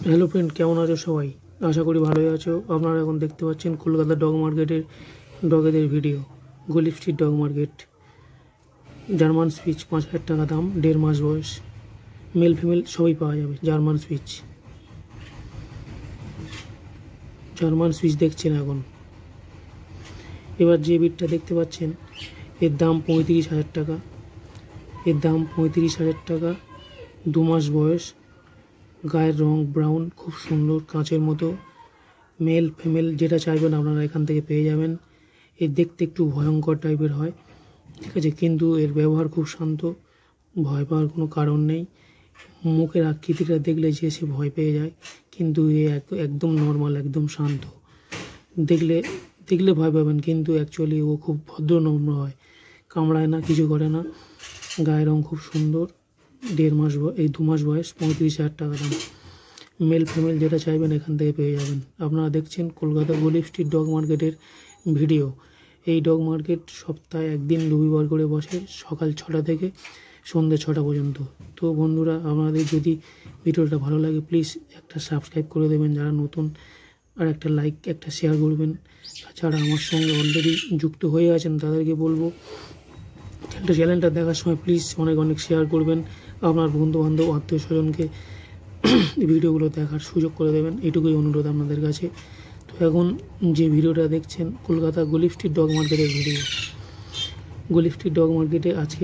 Hello friend, কেমন আছো সবাই? আশা করি ভালোই আছো। আপনারা এখন দেখতে পাচ্ছেন কলকাতা ডগ মার্কেটের ডগেদের video. Galiff street dog market. German spitz 5,000 টাকা দাম, 1.5 মাস বয়স, মেল ফিমেল সবই পাওয়া যাবে। জার্মান সুইচ দেখছেন এখন। এবার যে বিটটা দেখতে পাচ্ছেন এর দাম 35,000 টাকা। 2 মাস বয়স, গায়ের রং ব্রাউন, খুব সুন্দর কাঁচের মতো। মেল ফিমেল যেটা চাইবেন আপনারা এখান থেকে পেয়ে যাবেন। এর দেখতে একটু ভয়ঙ্কর টাইপের হয়, ঠিক আছে, কিন্তু এর ব্যবহার খুব শান্ত, ভয় পাওয়ার কোনো কারণ নেই। মুখের আকৃতিটা দেখলে যে সে ভয় পেয়ে যায়, কিন্তু এ একদম নর্মাল, একদম শান্ত। দেখলে ভয় পাবেন, কিন্তু অ্যাকচুয়ালি ও খুব ভদ্র নম্র হয়, কামড়ায় না, কিছু করে না। গায়ের রং খুব সুন্দর। 2 মাস বয়স, 35,000 টাকা দাম। মেল ফিমেল যেটা চাইবেন এখান থেকে পেয়ে যাবেন। আপনারা দেখছেন কলকাতা গলিফ স্ট্রিট ডগ মার্কেটের ভিডিও। এই ডগ মার্কেট সপ্তাহে একদিন রবিবার করে বসে, সকাল 6টা থেকে সন্ধ্যে 6টা পর্যন্ত। তো বন্ধুরা, আপনাদের যদি ভিডিওটা ভালো লাগে প্লিজ একটা সাবস্ক্রাইব করে দেবেন যারা নতুন, আর একটা লাইক, একটা শেয়ার করবেন। তাছাড়া আমার সঙ্গে অলরেডি যুক্ত হয়ে আছেন তাদেরকে বলবো চ্যানেলটা দেখার সময় প্লিজ অনেক শেয়ার করবেন। আপনার বন্ধুবান্ধব, আত্মীয় স্বজনকে ভিডিওগুলো দেখার সুযোগ করে দেবেন, এটুকুই অনুরোধ আপনাদের কাছে। তো এখন যে ভিডিওটা দেখছেন কলকাতা গলিফ স্ট্রিট ডগ মার্কেটের ভিডিও। গলিফ স্ট্রিট ডগ মার্কেটে আজকে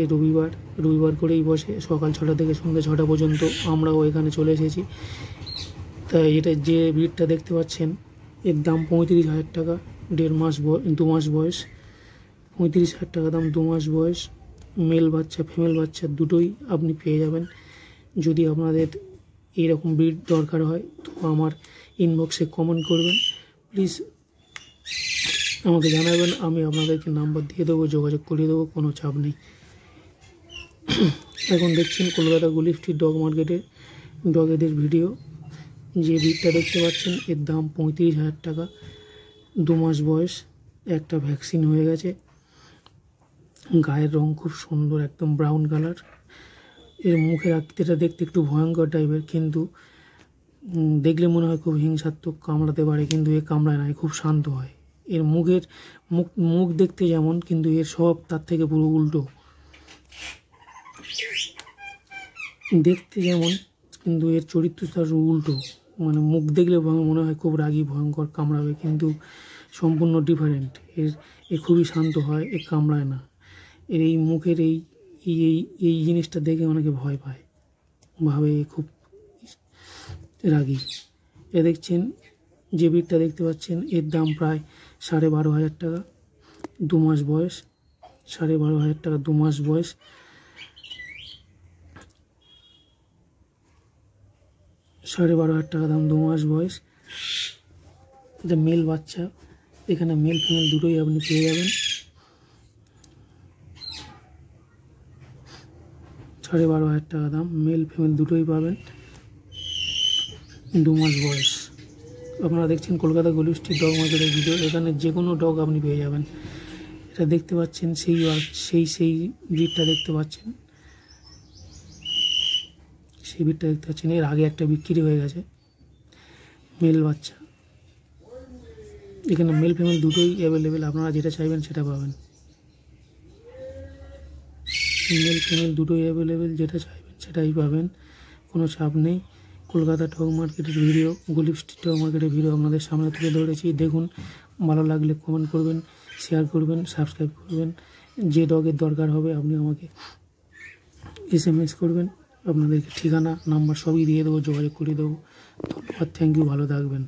রবিবার করেই বসে, সকাল 6টা থেকে সন্ধ্যে 6টা পর্যন্ত। আমরাও এখানে চলে এসেছি। তাই যে ব্রিডটা দেখতে পাচ্ছেন এর দাম 35,000 টাকা। 2 মাস বয়স, 35,000 টাকা দাম। 2 মাস বয়স, মেল বাচ্চা ফিমেল বাচ্চা দুটোই আপনি পেয়ে যাবেন। যদি আপনাদের এইরকম ব্রিড দরকার হয় তো আমার ইনবক্সে কমেন্ট করবেন, প্লিজ আমাকে জানাবেন। আমি আপনাদেরকে নাম্বার দিয়ে দেবো, যোগাযোগ করিয়ে দেবো, কোনো চাপ নেই। এখন দেখছেন কলকাতা গলিফ স্ট্রিট ডগ মার্কেটের ডগেদের ভিডিও। যে ব্রিডটা দেখতে পাচ্ছেন এর দাম 35,000 টাকা। 2 মাস বয়স, একটা ভ্যাকসিন হয়ে গেছে। গায়ের রং খুব সুন্দর, একদম ব্রাউন কালার। এর মুখের আকৃতিটা দেখতে একটু ভয়ঙ্কর টাইপের, কিন্তু দেখলে মনে হয় খুব হিংসাত্মক, কামড়াতে পারে, কিন্তু এ কামড়ায় না, খুব শান্ত হয়। এর মুখ দেখতে যেমন, কিন্তু এর স্বভাব তার থেকে পুরো উল্টো। দেখতে যেমন, কিন্তু এর চরিত্র তার উল্টো। মানে মুখ দেখলে মনে হয় খুব রাগী, ভয়ঙ্কর, কামড়াবে, কিন্তু সম্পূর্ণ ডিফারেন্ট। এ খুবই শান্ত হয়, এ কামড়ায় না। এর এই মুখের এই জিনিসটা দেখে অনেকে ভয় পায়, ভাবে খুব রাগী। এ দেখছেন যে ব্রিডটা দেখতে পাচ্ছেন এর দাম প্রায় 12,500 টাকা। 2 মাস বয়স, 12,500 টাকা। 2 মাস বয়স, 12,500 টাকা দাম। 2 মাস বয়স, এটা মেল বাচ্চা। এখানে মেল ফিমেল দুটোই আপনি পেয়ে যাবেন। 12,500 টাকা দাম, মেল ফিমেল দুটোই পাবেন। 2 মাস বয়স। আপনারা দেখছেন কলকাতা গলিফ স্ট্রিট ডগ মার্কেটের ভিডিও। এখানে যে কোনো ডগ আপনি পেয়ে যাবেন। এটা দেখতে পাচ্ছেন সেই ব্রিডটা দেখতে পাচ্ছেন, সেই ব্রিডটা দেখতে পাচ্ছেন। এর আগে একটা বিক্রি হয়ে গেছে, মেল বাচ্চা। এখানে মেল ফিমেল দুটোই অ্যাভেলেবেল, আপনারা যেটা চাইবেন সেটা পাবেন। মেল ফিমেল দুটোই অ্যাভেলেবেল, যেটা চাইবেন সেটাই পাবেন, কোনো চাপ নেই। কলকাতা ডগ মার্কেটের ভিডিও, গলিফ স্ট্রিট ডগ মার্কেটের ভিডিও আপনাদের সামনে তুলে ধরেছি। দেখুন, ভালো লাগলে কমেন্ট করবেন, শেয়ার করবেন, সাবস্ক্রাইব করবেন। যে ডগের দরকার হবে আপনি আমাকে SMS করবেন, আপনাদেরকে ঠিকানা, নাম্বার সবই দিয়ে দেবো, যোগাযোগ করিয়ে দেবো। ধন্যবাদ, থ্যাংক ইউ, ভালো থাকবেন।